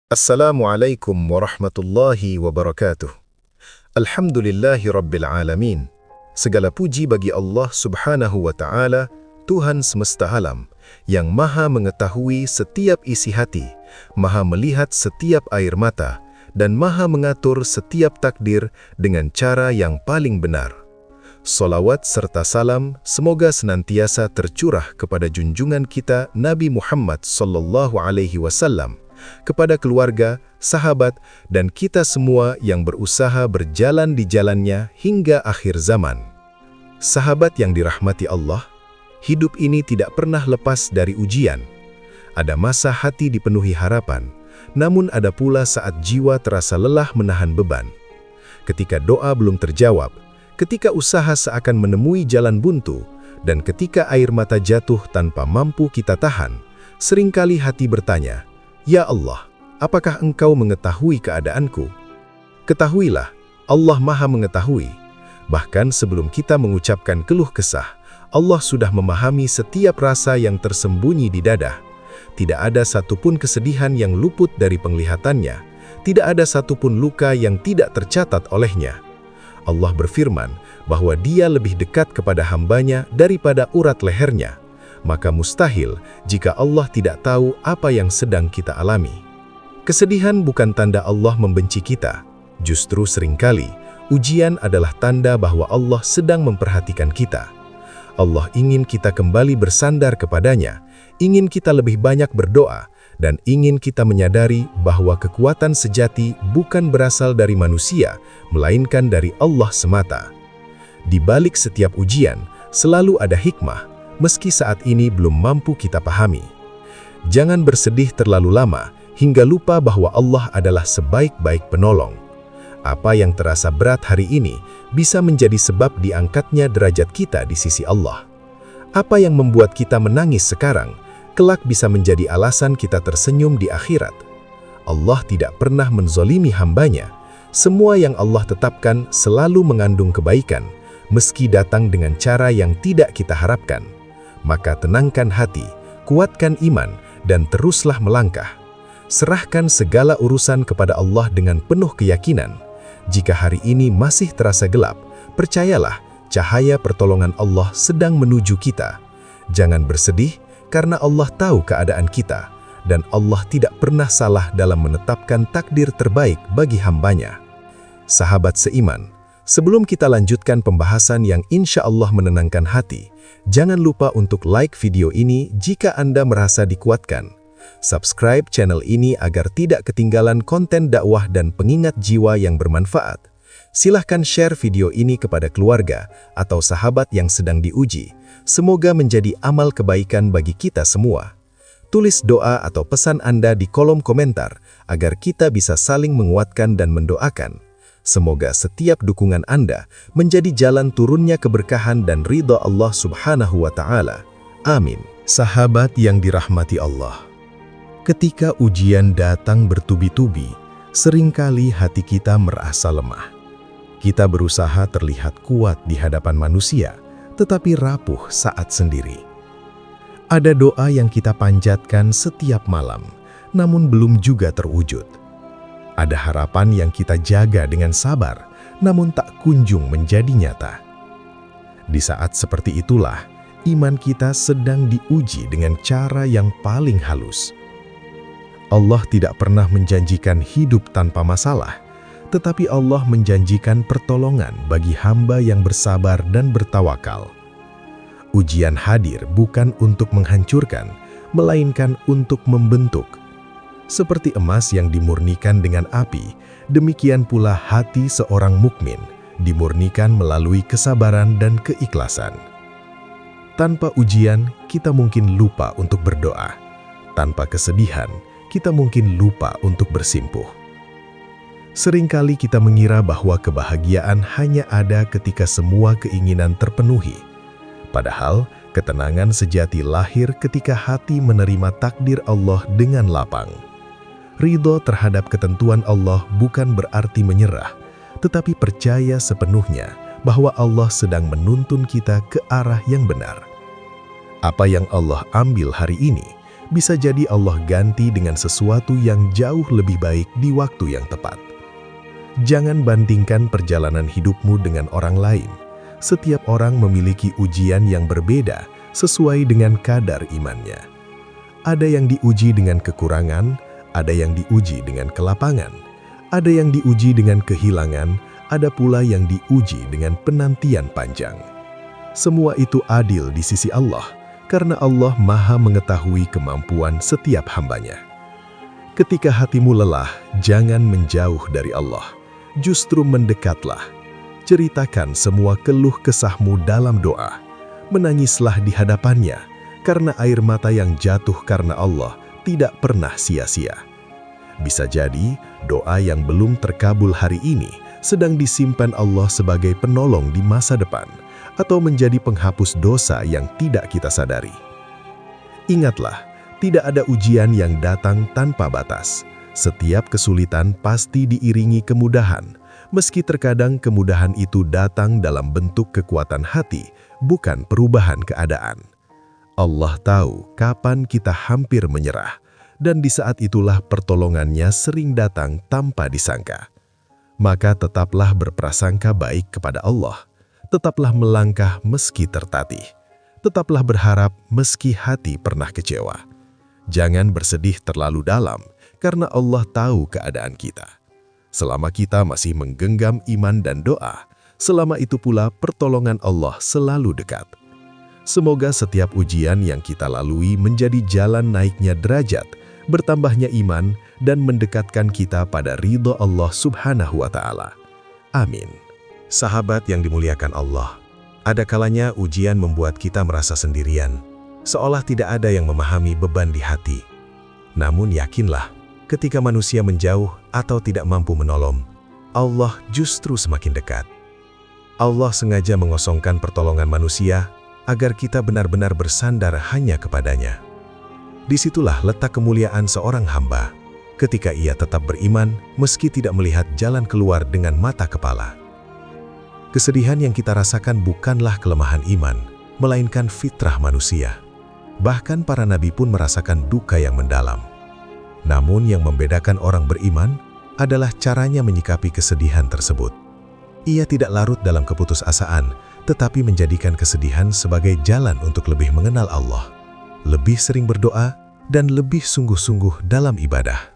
Assalamualaikum warahmatullahi wabarakatuh. Alhamdulillahi rabbil alamin. Segala puji bagi Allah subhanahu wa ta'ala, Tuhan semesta alam, yang maha mengetahui setiap isi hati, maha melihat setiap air mata, dan maha mengatur setiap takdir dengan cara yang paling benar. Salawat serta salam semoga senantiasa tercurah kepada junjungan kita Nabi Muhammad sallallahu alaihi wasallam, kepada keluarga, sahabat, dan kita semua yang berusaha berjalan di jalannya hingga akhir zaman. Sahabat yang dirahmati Allah, hidup ini tidak pernah lepas dari ujian. Ada masa hati dipenuhi harapan, namun ada pula saat jiwa terasa lelah menahan beban. Ketika doa belum terjawab, ketika usaha seakan menemui jalan buntu, dan ketika air mata jatuh tanpa mampu kita tahan, seringkali hati bertanya, "Ya Allah, apakah Engkau mengetahui keadaanku?" Ketahuilah, Allah Maha Mengetahui. Bahkan sebelum kita mengucapkan keluh kesah, Allah sudah memahami setiap rasa yang tersembunyi di dada. Tidak ada satupun kesedihan yang luput dari penglihatannya. Tidak ada satupun luka yang tidak tercatat olehnya. Allah berfirman bahwa Dia lebih dekat kepada hambanya daripada urat lehernya. Maka mustahil jika Allah tidak tahu apa yang sedang kita alami. Kesedihan bukan tanda Allah membenci kita. Justru seringkali, ujian adalah tanda bahwa Allah sedang memperhatikan kita. Allah ingin kita kembali bersandar kepadanya, ingin kita lebih banyak berdoa, dan ingin kita menyadari bahwa kekuatan sejati bukan berasal dari manusia, melainkan dari Allah semata. Di balik setiap ujian, selalu ada hikmah, meski saat ini belum mampu kita pahami. Jangan bersedih terlalu lama, hingga lupa bahwa Allah adalah sebaik-baik penolong. Apa yang terasa berat hari ini, bisa menjadi sebab diangkatnya derajat kita di sisi Allah. Apa yang membuat kita menangis sekarang, kelak bisa menjadi alasan kita tersenyum di akhirat. Allah tidak pernah menzolimi hambanya. Semua yang Allah tetapkan selalu mengandung kebaikan, meski datang dengan cara yang tidak kita harapkan. Maka tenangkan hati, kuatkan iman, dan teruslah melangkah. Serahkan segala urusan kepada Allah dengan penuh keyakinan. Jika hari ini masih terasa gelap, percayalah, cahaya pertolongan Allah sedang menuju kita. Jangan bersedih, karena Allah tahu keadaan kita, dan Allah tidak pernah salah dalam menetapkan takdir terbaik bagi hambanya. Sahabat seiman, sebelum kita lanjutkan pembahasan yang insya Allah menenangkan hati, jangan lupa untuk like video ini jika Anda merasa dikuatkan. Subscribe channel ini agar tidak ketinggalan konten dakwah dan pengingat jiwa yang bermanfaat. Silahkan share video ini kepada keluarga atau sahabat yang sedang diuji. Semoga menjadi amal kebaikan bagi kita semua. Tulis doa atau pesan Anda di kolom komentar agar kita bisa saling menguatkan dan mendoakan. Semoga setiap dukungan Anda menjadi jalan turunnya keberkahan dan ridha Allah subhanahu wa ta'ala. Amin. Sahabat yang dirahmati Allah, ketika ujian datang bertubi-tubi, seringkali hati kita merasa lemah. Kita berusaha terlihat kuat di hadapan manusia, tetapi rapuh saat sendiri. Ada doa yang kita panjatkan setiap malam, namun belum juga terwujud. Ada harapan yang kita jaga dengan sabar, namun tak kunjung menjadi nyata. Di saat seperti itulah, iman kita sedang diuji dengan cara yang paling halus. Allah tidak pernah menjanjikan hidup tanpa masalah, tetapi Allah menjanjikan pertolongan bagi hamba yang bersabar dan bertawakal. Ujian hadir bukan untuk menghancurkan, melainkan untuk membentuk. Seperti emas yang dimurnikan dengan api, demikian pula hati seorang mukmin dimurnikan melalui kesabaran dan keikhlasan. Tanpa ujian, kita mungkin lupa untuk berdoa. Tanpa kesedihan, kita mungkin lupa untuk bersimpuh. Seringkali kita mengira bahwa kebahagiaan hanya ada ketika semua keinginan terpenuhi. Padahal, ketenangan sejati lahir ketika hati menerima takdir Allah dengan lapang. Ridho terhadap ketentuan Allah bukan berarti menyerah, tetapi percaya sepenuhnya bahwa Allah sedang menuntun kita ke arah yang benar. Apa yang Allah ambil hari ini, bisa jadi Allah ganti dengan sesuatu yang jauh lebih baik di waktu yang tepat. Jangan bandingkan perjalanan hidupmu dengan orang lain. Setiap orang memiliki ujian yang berbeda sesuai dengan kadar imannya. Ada yang diuji dengan kekurangan, ada yang diuji dengan kelapangan, ada yang diuji dengan kehilangan, ada pula yang diuji dengan penantian panjang. Semua itu adil di sisi Allah, karena Allah Maha mengetahui kemampuan setiap hambanya. Ketika hatimu lelah, jangan menjauh dari Allah, justru mendekatlah. Ceritakan semua keluh kesahmu dalam doa. Menangislah di hadapannya, karena air mata yang jatuh karena Allah tidak pernah sia-sia. Bisa jadi, doa yang belum terkabul hari ini sedang disimpan Allah sebagai penolong di masa depan, atau menjadi penghapus dosa yang tidak kita sadari. Ingatlah, tidak ada ujian yang datang tanpa batas. Setiap kesulitan pasti diiringi kemudahan, meski terkadang kemudahan itu datang dalam bentuk kekuatan hati, bukan perubahan keadaan. Allah tahu kapan kita hampir menyerah, dan di saat itulah pertolongannya sering datang tanpa disangka. Maka tetaplah berprasangka baik kepada Allah, tetaplah melangkah meski tertatih, tetaplah berharap meski hati pernah kecewa. Jangan bersedih terlalu dalam, karena Allah tahu keadaan kita. Selama kita masih menggenggam iman dan doa, selama itu pula pertolongan Allah selalu dekat. Semoga setiap ujian yang kita lalui menjadi jalan naiknya derajat, bertambahnya iman, dan mendekatkan kita pada ridho Allah Subhanahu wa Ta'ala. Amin. Sahabat yang dimuliakan Allah, ada kalanya ujian membuat kita merasa sendirian, seolah tidak ada yang memahami beban di hati. Namun yakinlah, ketika manusia menjauh atau tidak mampu menolong, Allah justru semakin dekat. Allah sengaja mengosongkan pertolongan manusia agar kita benar-benar bersandar hanya kepadanya. Disitulah letak kemuliaan seorang hamba, ketika ia tetap beriman meski tidak melihat jalan keluar dengan mata kepala. Kesedihan yang kita rasakan bukanlah kelemahan iman, melainkan fitrah manusia. Bahkan para nabi pun merasakan duka yang mendalam. Namun yang membedakan orang beriman adalah caranya menyikapi kesedihan tersebut. Ia tidak larut dalam keputusasaan, tetapi menjadikan kesedihan sebagai jalan untuk lebih mengenal Allah, lebih sering berdoa, dan lebih sungguh-sungguh dalam ibadah.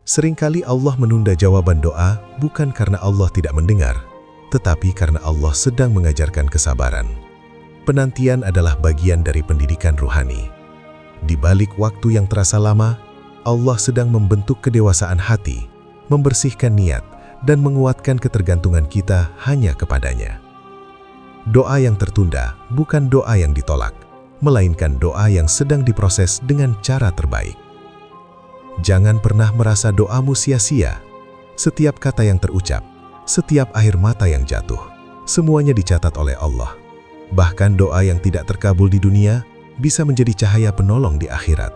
Seringkali Allah menunda jawaban doa bukan karena Allah tidak mendengar, tetapi karena Allah sedang mengajarkan kesabaran. Penantian adalah bagian dari pendidikan ruhani. Di balik waktu yang terasa lama, Allah sedang membentuk kedewasaan hati, membersihkan niat, dan menguatkan ketergantungan kita hanya kepadanya. Doa yang tertunda bukan doa yang ditolak, melainkan doa yang sedang diproses dengan cara terbaik. Jangan pernah merasa doamu sia-sia. Setiap kata yang terucap, setiap air mata yang jatuh, semuanya dicatat oleh Allah. Bahkan doa yang tidak terkabul di dunia bisa menjadi cahaya penolong di akhirat.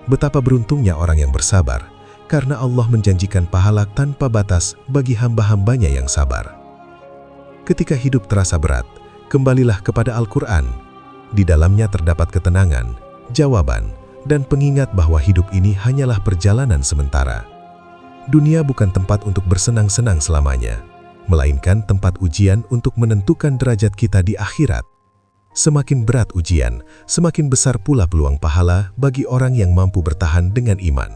Betapa beruntungnya orang yang bersabar, karena Allah menjanjikan pahala tanpa batas bagi hamba-hambanya yang sabar. Ketika hidup terasa berat, kembalilah kepada Al-Quran. Di dalamnya terdapat ketenangan, jawaban, dan pengingat bahwa hidup ini hanyalah perjalanan sementara. Dunia bukan tempat untuk bersenang-senang selamanya, melainkan tempat ujian untuk menentukan derajat kita di akhirat. Semakin berat ujian, semakin besar pula peluang pahala bagi orang yang mampu bertahan dengan iman.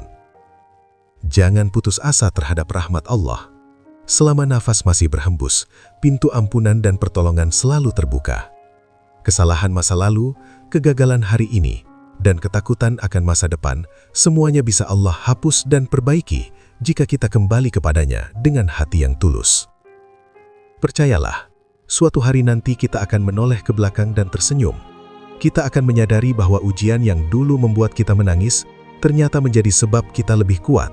Jangan putus asa terhadap rahmat Allah. Selama nafas masih berhembus, pintu ampunan dan pertolongan selalu terbuka. Kesalahan masa lalu, kegagalan hari ini, dan ketakutan akan masa depan, semuanya bisa Allah hapus dan perbaiki jika kita kembali kepadanya dengan hati yang tulus. Percayalah, suatu hari nanti kita akan menoleh ke belakang dan tersenyum. Kita akan menyadari bahwa ujian yang dulu membuat kita menangis, ternyata menjadi sebab kita lebih kuat,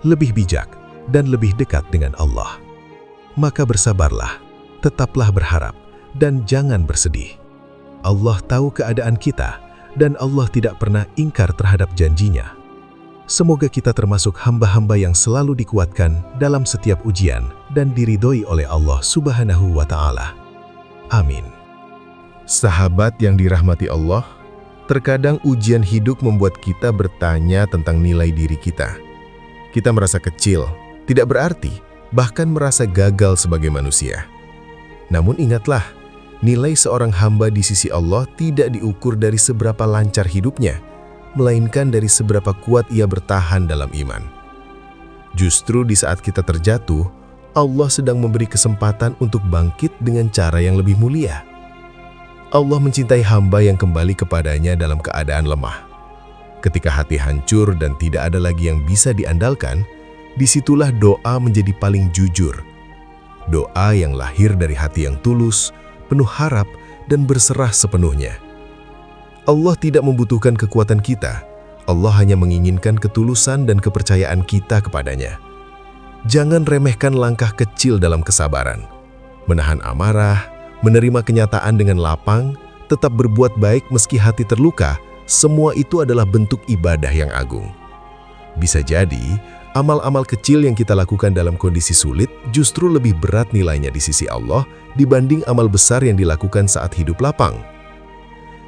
lebih bijak, dan lebih dekat dengan Allah. Maka bersabarlah, tetaplah berharap, dan jangan bersedih. Allah tahu keadaan kita, dan Allah tidak pernah ingkar terhadap janjinya. Semoga kita termasuk hamba-hamba yang selalu dikuatkan dalam setiap ujian dan diridhoi oleh Allah Subhanahu wa Ta'ala. Amin. Sahabat yang dirahmati Allah, Terkadang ujian hidup membuat kita bertanya tentang nilai diri kita. Kita merasa kecil, tidak berarti, bahkan merasa gagal sebagai manusia. Namun ingatlah, nilai seorang hamba di sisi Allah tidak diukur dari seberapa lancar hidupnya, melainkan dari seberapa kuat ia bertahan dalam iman. Justru di saat kita terjatuh, Allah sedang memberi kesempatan untuk bangkit dengan cara yang lebih mulia. Allah mencintai hamba yang kembali kepadanya dalam keadaan lemah. Ketika hati hancur dan tidak ada lagi yang bisa diandalkan, disitulah doa menjadi paling jujur. Doa yang lahir dari hati yang tulus, penuh harap, dan berserah sepenuhnya. Allah tidak membutuhkan kekuatan kita. Allah hanya menginginkan ketulusan dan kepercayaan kita kepadanya. Jangan remehkan langkah kecil dalam kesabaran. Menahan amarah, menerima kenyataan dengan lapang, tetap berbuat baik meski hati terluka, semua itu adalah bentuk ibadah yang agung. Bisa jadi, amal-amal kecil yang kita lakukan dalam kondisi sulit justru lebih berat nilainya di sisi Allah dibanding amal besar yang dilakukan saat hidup lapang.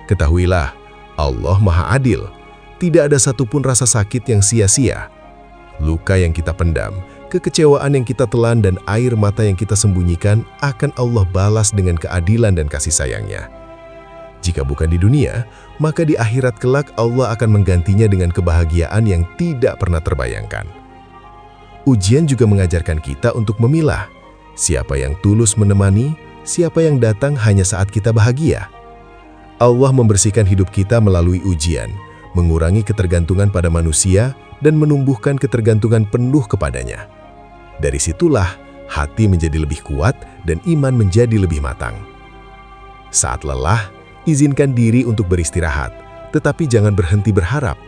Ketahuilah, Allah Maha Adil. Tidak ada satupun rasa sakit yang sia-sia. Luka yang kita pendam, kekecewaan yang kita telan, dan air mata yang kita sembunyikan akan Allah balas dengan keadilan dan kasih sayangnya. Jika bukan di dunia, maka di akhirat kelak Allah akan menggantinya dengan kebahagiaan yang tidak pernah terbayangkan. Ujian juga mengajarkan kita untuk memilah siapa yang tulus menemani, siapa yang datang hanya saat kita bahagia. Allah membersihkan hidup kita melalui ujian, mengurangi ketergantungan pada manusia, dan menumbuhkan ketergantungan penuh kepadanya. Dari situlah hati menjadi lebih kuat dan iman menjadi lebih matang. Saat lelah, izinkan diri untuk beristirahat, tetapi jangan berhenti berharap.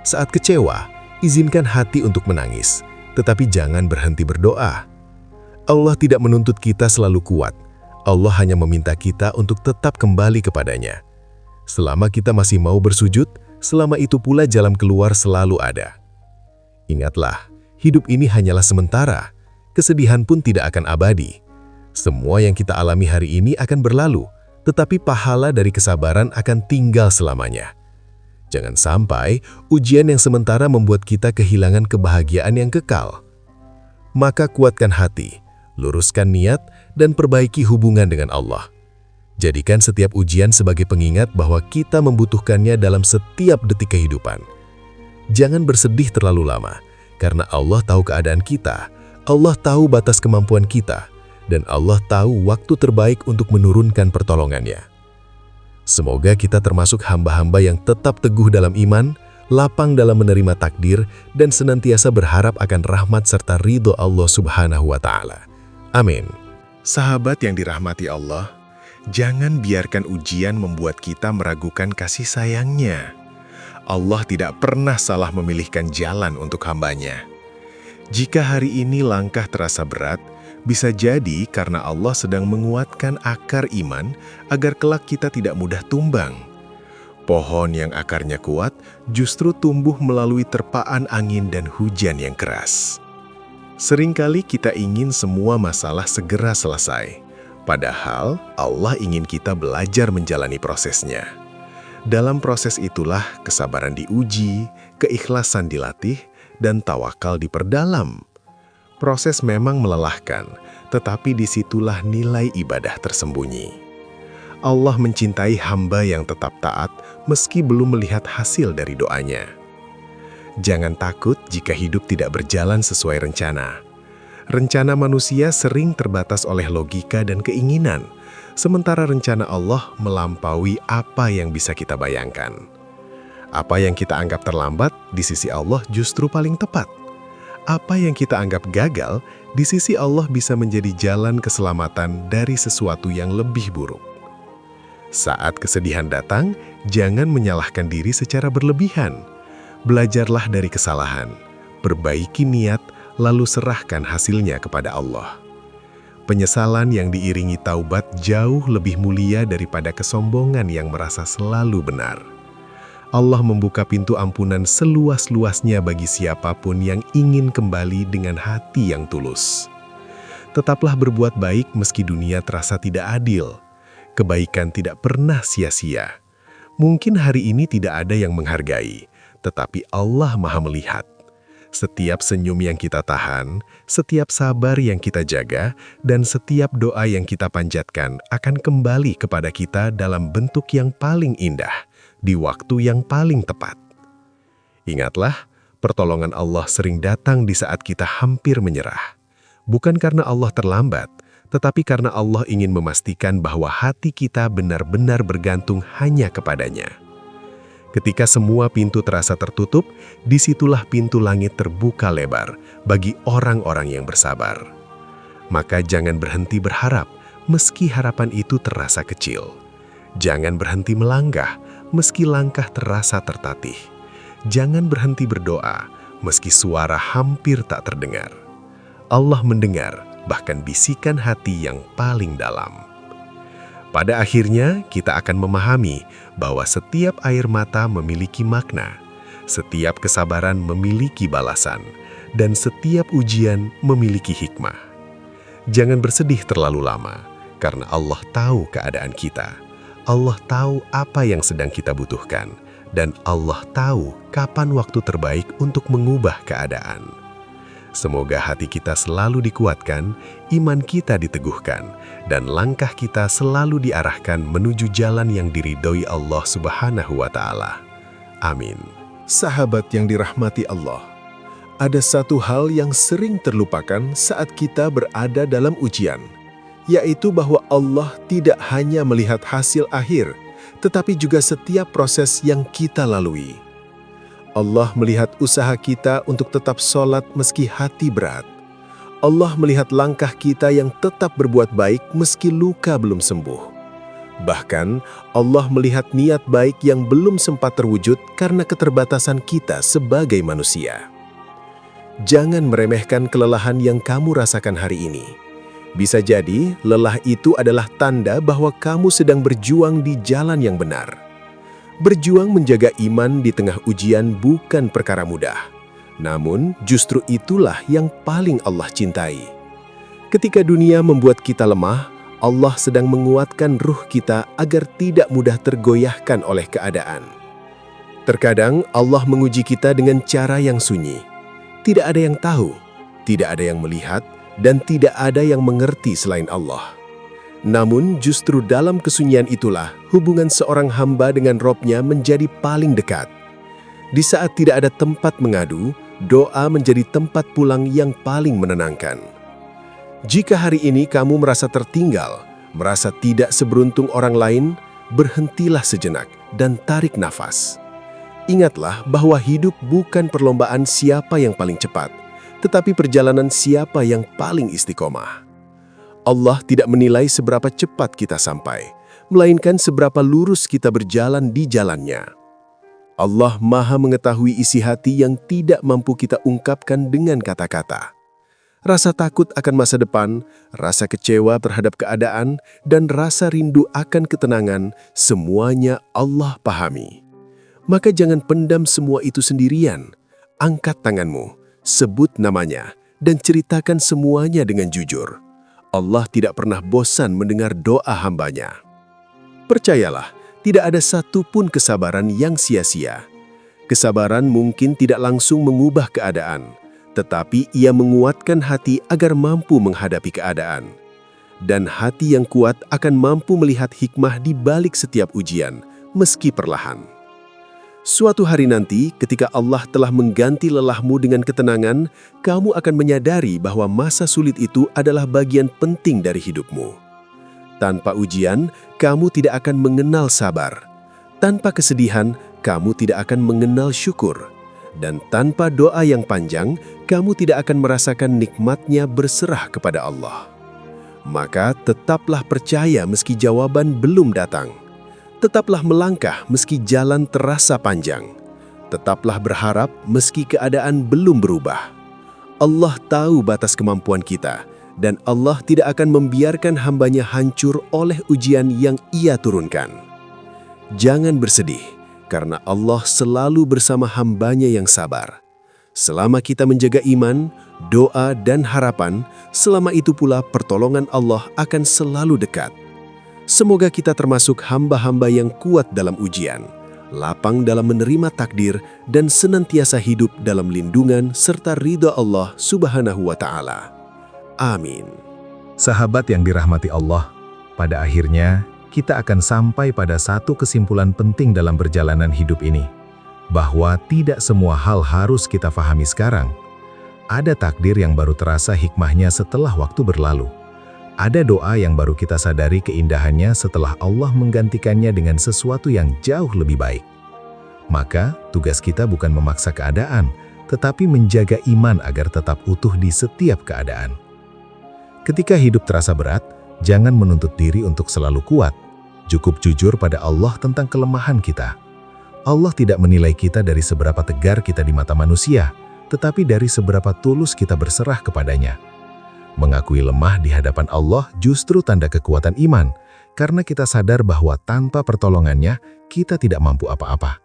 Saat kecewa, izinkan hati untuk menangis, tetapi jangan berhenti berdoa. Allah tidak menuntut kita selalu kuat. Allah hanya meminta kita untuk tetap kembali kepadanya. Selama kita masih mau bersujud, selama itu pula jalan keluar selalu ada. Ingatlah, hidup ini hanyalah sementara. Kesedihan pun tidak akan abadi. Semua yang kita alami hari ini akan berlalu, tetapi pahala dari kesabaran akan tinggal selamanya. Jangan sampai ujian yang sementara membuat kita kehilangan kebahagiaan yang kekal. Maka kuatkan hati, luruskan niat, dan perbaiki hubungan dengan Allah. Jadikan setiap ujian sebagai pengingat bahwa kita membutuhkannya dalam setiap detik kehidupan. Jangan bersedih terlalu lama, karena Allah tahu keadaan kita, Allah tahu batas kemampuan kita, dan Allah tahu waktu terbaik untuk menurunkan pertolongannya. Semoga kita termasuk hamba-hamba yang tetap teguh dalam iman, lapang dalam menerima takdir, dan senantiasa berharap akan rahmat serta ridho Allah Subhanahu wa Ta'ala. Amin. Sahabat yang dirahmati Allah, jangan biarkan ujian membuat kita meragukan kasih sayangnya. Allah tidak pernah salah memilihkan jalan untuk hambanya. Jika hari ini langkah terasa berat, bisa jadi karena Allah sedang menguatkan akar iman agar kelak kita tidak mudah tumbang. Pohon yang akarnya kuat justru tumbuh melalui terpaan angin dan hujan yang keras. Seringkali kita ingin semua masalah segera selesai, padahal Allah ingin kita belajar menjalani prosesnya. Dalam proses itulah kesabaran diuji, keikhlasan dilatih, dan tawakal diperdalam. Proses memang melelahkan, tetapi disitulah nilai ibadah tersembunyi. Allah mencintai hamba yang tetap taat meski belum melihat hasil dari doanya. Jangan takut jika hidup tidak berjalan sesuai rencana. Rencana manusia sering terbatas oleh logika dan keinginan, sementara rencana Allah melampaui apa yang bisa kita bayangkan. Apa yang kita anggap terlambat, di sisi Allah justru paling tepat. Apa yang kita anggap gagal, di sisi Allah bisa menjadi jalan keselamatan dari sesuatu yang lebih buruk. Saat kesedihan datang, jangan menyalahkan diri secara berlebihan. Belajarlah dari kesalahan, perbaiki niat, lalu serahkan hasilnya kepada Allah. Penyesalan yang diiringi taubat jauh lebih mulia daripada kesombongan yang merasa selalu benar. Allah membuka pintu ampunan seluas-luasnya bagi siapapun yang ingin kembali dengan hati yang tulus. Tetaplah berbuat baik meski dunia terasa tidak adil. Kebaikan tidak pernah sia-sia. Mungkin hari ini tidak ada yang menghargai, tetapi Allah Maha melihat. Setiap senyum yang kita tahan, setiap sabar yang kita jaga, dan setiap doa yang kita panjatkan akan kembali kepada kita dalam bentuk yang paling indah, di waktu yang paling tepat. Ingatlah, pertolongan Allah sering datang di saat kita hampir menyerah. Bukan karena Allah terlambat, tetapi karena Allah ingin memastikan bahwa hati kita benar-benar bergantung hanya kepadanya. Ketika semua pintu terasa tertutup, disitulah pintu langit terbuka lebar bagi orang-orang yang bersabar. Maka jangan berhenti berharap, meski harapan itu terasa kecil. Jangan berhenti melangkah, meski langkah terasa tertatih. Jangan berhenti berdoa, meski suara hampir tak terdengar. Allah mendengar, bahkan bisikan hati yang paling dalam. Pada akhirnya, kita akan memahami bahwa setiap air mata memiliki makna, setiap kesabaran memiliki balasan, dan setiap ujian memiliki hikmah. Jangan bersedih terlalu lama, karena Allah tahu keadaan kita. Allah tahu apa yang sedang kita butuhkan, dan Allah tahu kapan waktu terbaik untuk mengubah keadaan. Semoga hati kita selalu dikuatkan, iman kita diteguhkan, dan langkah kita selalu diarahkan menuju jalan yang diridhoi Allah Subhanahu wa Ta'ala. Amin. Sahabat yang dirahmati Allah, ada satu hal yang sering terlupakan saat kita berada dalam ujian, yaitu bahwa Allah tidak hanya melihat hasil akhir, tetapi juga setiap proses yang kita lalui. Allah melihat usaha kita untuk tetap sholat meski hati berat. Allah melihat langkah kita yang tetap berbuat baik meski luka belum sembuh. Bahkan, Allah melihat niat baik yang belum sempat terwujud karena keterbatasan kita sebagai manusia. Jangan meremehkan kelelahan yang kamu rasakan hari ini. Bisa jadi, lelah itu adalah tanda bahwa kamu sedang berjuang di jalan yang benar. Berjuang menjaga iman di tengah ujian bukan perkara mudah. Namun, justru itulah yang paling Allah cintai. Ketika dunia membuat kita lemah, Allah sedang menguatkan ruh kita agar tidak mudah tergoyahkan oleh keadaan. Terkadang, Allah menguji kita dengan cara yang sunyi. Tidak ada yang tahu, tidak ada yang melihat, dan tidak ada yang mengerti selain Allah. Namun justru dalam kesunyian itulah hubungan seorang hamba dengan Robnya menjadi paling dekat. Di saat tidak ada tempat mengadu, doa menjadi tempat pulang yang paling menenangkan. Jika hari ini kamu merasa tertinggal, merasa tidak seberuntung orang lain, berhentilah sejenak dan tarik nafas. Ingatlah bahwa hidup bukan perlombaan siapa yang paling cepat, tetapi perjalanan siapa yang paling istiqomah. Allah tidak menilai seberapa cepat kita sampai, melainkan seberapa lurus kita berjalan di jalannya. Allah Maha mengetahui isi hati yang tidak mampu kita ungkapkan dengan kata-kata. Rasa takut akan masa depan, rasa kecewa terhadap keadaan, dan rasa rindu akan ketenangan, semuanya Allah pahami. Maka jangan pendam semua itu sendirian. Angkat tanganmu, sebut namanya, dan ceritakan semuanya dengan jujur. Allah tidak pernah bosan mendengar doa hambanya. Percayalah, tidak ada satupun kesabaran yang sia-sia. Kesabaran mungkin tidak langsung mengubah keadaan, tetapi ia menguatkan hati agar mampu menghadapi keadaan. Dan hati yang kuat akan mampu melihat hikmah di balik setiap ujian, meski perlahan. Suatu hari nanti, ketika Allah telah mengganti lelahmu dengan ketenangan, kamu akan menyadari bahwa masa sulit itu adalah bagian penting dari hidupmu. Tanpa ujian, kamu tidak akan mengenal sabar. Tanpa kesedihan, kamu tidak akan mengenal syukur. Dan tanpa doa yang panjang, kamu tidak akan merasakan nikmatnya berserah kepada Allah. Maka tetaplah percaya meski jawaban belum datang. Tetaplah melangkah meski jalan terasa panjang. Tetaplah berharap meski keadaan belum berubah. Allah tahu batas kemampuan kita, dan Allah tidak akan membiarkan hambanya hancur oleh ujian yang Ia turunkan. Jangan bersedih, karena Allah selalu bersama hambanya yang sabar. Selama kita menjaga iman, doa, dan harapan, selama itu pula pertolongan Allah akan selalu dekat. Semoga kita termasuk hamba-hamba yang kuat dalam ujian. lapang dalam menerima takdir, dan senantiasa hidup dalam lindungan serta ridha Allah Subhanahu wa Ta'ala. Amin. Sahabat yang dirahmati Allah, pada akhirnya kita akan sampai pada satu kesimpulan penting dalam perjalanan hidup ini, bahwa tidak semua hal harus kita fahami sekarang. Ada takdir yang baru terasa hikmahnya setelah waktu berlalu. Ada doa yang baru kita sadari keindahannya setelah Allah menggantikannya dengan sesuatu yang jauh lebih baik. Maka, tugas kita bukan memaksa keadaan, tetapi menjaga iman agar tetap utuh di setiap keadaan. Ketika hidup terasa berat, jangan menuntut diri untuk selalu kuat. Cukup jujur pada Allah tentang kelemahan kita. Allah tidak menilai kita dari seberapa tegar kita di mata manusia, tetapi dari seberapa tulus kita berserah kepadanya. Mengakui lemah di hadapan Allah justru tanda kekuatan iman, karena kita sadar bahwa tanpa pertolongannya, kita tidak mampu apa-apa.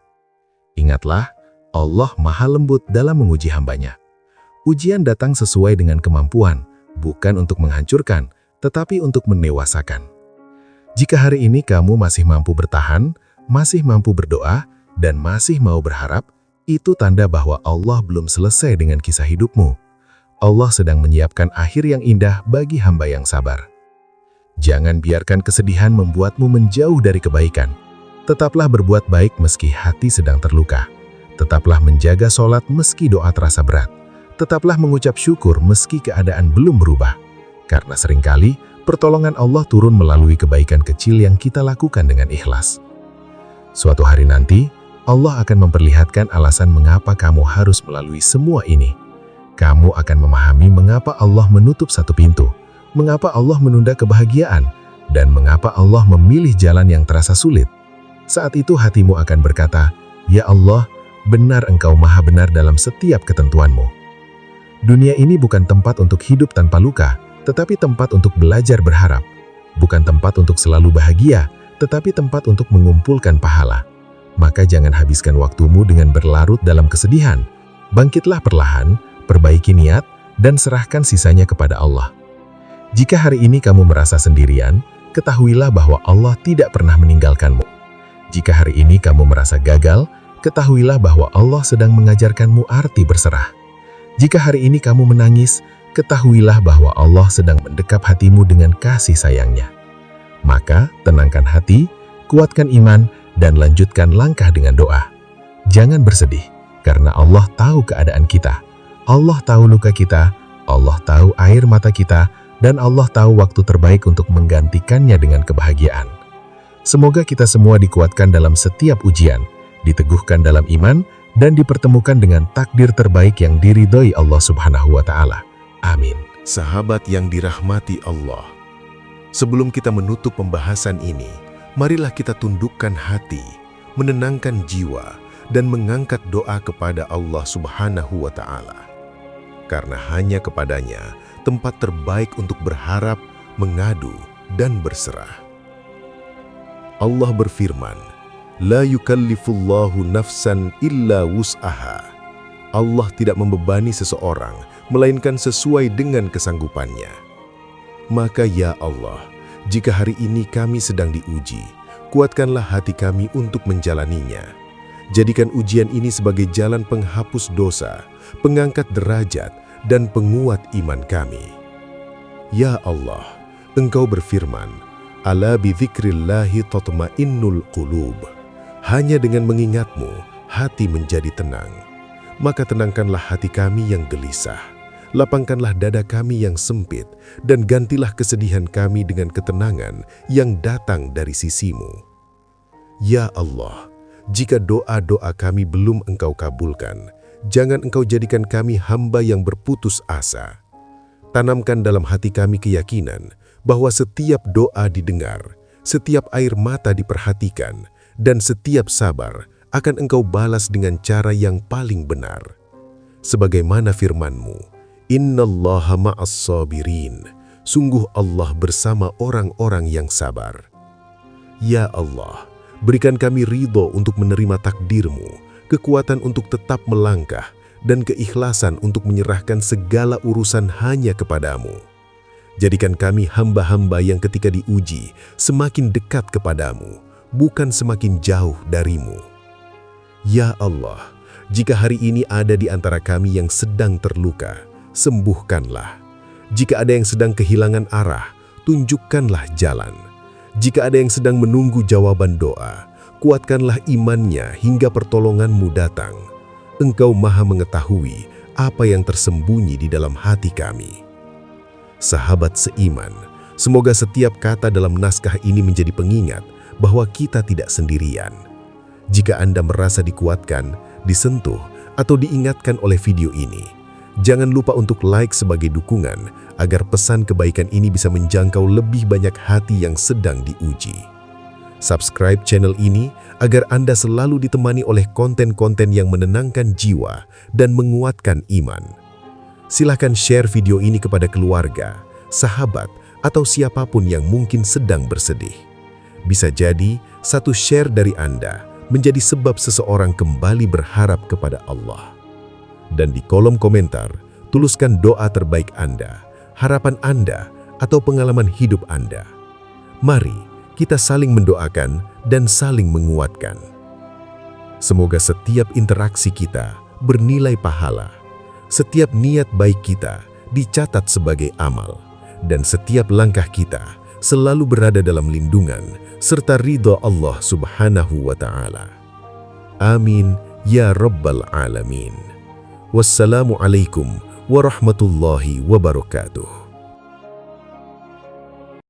Ingatlah, Allah Maha Lembut dalam menguji hambanya. Ujian datang sesuai dengan kemampuan, bukan untuk menghancurkan, tetapi untuk menewasakan. Jika hari ini kamu masih mampu bertahan, masih mampu berdoa, dan masih mau berharap, itu tanda bahwa Allah belum selesai dengan kisah hidupmu. Allah sedang menyiapkan akhir yang indah bagi hamba yang sabar. Jangan biarkan kesedihan membuatmu menjauh dari kebaikan. Tetaplah berbuat baik meski hati sedang terluka. Tetaplah menjaga sholat meski doa terasa berat. Tetaplah mengucap syukur meski keadaan belum berubah. Karena seringkali, pertolongan Allah turun melalui kebaikan kecil yang kita lakukan dengan ikhlas. Suatu hari nanti, Allah akan memperlihatkan alasan mengapa kamu harus melalui semua ini. Kamu akan memahami mengapa Allah menutup satu pintu, mengapa Allah menunda kebahagiaan, dan mengapa Allah memilih jalan yang terasa sulit. Saat itu hatimu akan berkata, "Ya Allah, benar Engkau Maha benar dalam setiap ketentuanmu." Dunia ini bukan tempat untuk hidup tanpa luka, tetapi tempat untuk belajar berharap. Bukan tempat untuk selalu bahagia, tetapi tempat untuk mengumpulkan pahala. Maka jangan habiskan waktumu dengan berlarut dalam kesedihan. Bangkitlah perlahan, perbaiki niat, dan serahkan sisanya kepada Allah. Jika hari ini kamu merasa sendirian, ketahuilah bahwa Allah tidak pernah meninggalkanmu. Jika hari ini kamu merasa gagal, ketahuilah bahwa Allah sedang mengajarkanmu arti berserah. Jika hari ini kamu menangis, ketahuilah bahwa Allah sedang mendekap hatimu dengan kasih sayangnya. Maka, tenangkan hati, kuatkan iman, dan lanjutkan langkah dengan doa. Jangan bersedih, karena Allah tahu keadaan kita. Allah tahu luka kita, Allah tahu air mata kita, dan Allah tahu waktu terbaik untuk menggantikannya dengan kebahagiaan. Semoga kita semua dikuatkan dalam setiap ujian, diteguhkan dalam iman, dan dipertemukan dengan takdir terbaik yang diridhoi Allah Subhanahu wa Ta'ala. Amin. Sahabat yang dirahmati Allah, sebelum kita menutup pembahasan ini, marilah kita tundukkan hati, menenangkan jiwa, dan mengangkat doa kepada Allah Subhanahu wa Ta'ala. Karena hanya kepadanya tempat terbaik untuk berharap, mengadu, dan berserah. Allah berfirman, "La yukallifullahu nafsan illa wus'aha." Allah tidak membebani seseorang, melainkan sesuai dengan kesanggupannya. Maka ya Allah, jika hari ini kami sedang diuji, kuatkanlah hati kami untuk menjalaninya. Jadikan ujian ini sebagai jalan penghapus dosa, pengangkat derajat, dan penguat iman kami. Ya Allah, Engkau berfirman, "Ala bidzikrillahi tatma'innul qulub." Hanya dengan mengingatmu, hati menjadi tenang. Maka tenangkanlah hati kami yang gelisah, lapangkanlah dada kami yang sempit, dan gantilah kesedihan kami dengan ketenangan yang datang dari sisimu. Ya Allah, jika doa-doa kami belum Engkau kabulkan, jangan Engkau jadikan kami hamba yang berputus asa. Tanamkan dalam hati kami keyakinan bahwa setiap doa didengar, setiap air mata diperhatikan, dan setiap sabar akan Engkau balas dengan cara yang paling benar. Sebagaimana firman-Mu, "Innallaha ma'as-sabirin." Sungguh Allah bersama orang-orang yang sabar. Ya Allah, berikan kami ridho untuk menerima takdir-Mu, kekuatan untuk tetap melangkah, dan keikhlasan untuk menyerahkan segala urusan hanya kepada-Mu. Jadikan kami hamba-hamba yang ketika diuji semakin dekat kepada-Mu, bukan semakin jauh dari-Mu. Ya Allah, jika hari ini ada di antara kami yang sedang terluka, sembuhkanlah. Jika ada yang sedang kehilangan arah, tunjukkanlah jalan. Jika ada yang sedang menunggu jawaban doa, kuatkanlah imannya hingga pertolongan-Mu datang. Engkau Maha mengetahui apa yang tersembunyi di dalam hati kami. Sahabat seiman, semoga setiap kata dalam naskah ini menjadi pengingat bahwa kita tidak sendirian. Jika Anda merasa dikuatkan, disentuh, atau diingatkan oleh video ini, jangan lupa untuk like sebagai dukungan agar pesan kebaikan ini bisa menjangkau lebih banyak hati yang sedang diuji. Subscribe channel ini agar Anda selalu ditemani oleh konten-konten yang menenangkan jiwa dan menguatkan iman. Silahkan share video ini kepada keluarga, sahabat, atau siapapun yang mungkin sedang bersedih. Bisa jadi, satu share dari Anda menjadi sebab seseorang kembali berharap kepada Allah. Dan di kolom komentar, tuliskan doa terbaik Anda, harapan Anda, atau pengalaman hidup Anda. Mari kita saling mendoakan dan saling menguatkan. Semoga setiap interaksi kita bernilai pahala, setiap niat baik kita dicatat sebagai amal, dan setiap langkah kita selalu berada dalam lindungan serta ridha Allah Subhanahu wa Ta'ala. Amin ya Rabbal Alamin. Wassalamualaikum warahmatullahi wabarakatuh.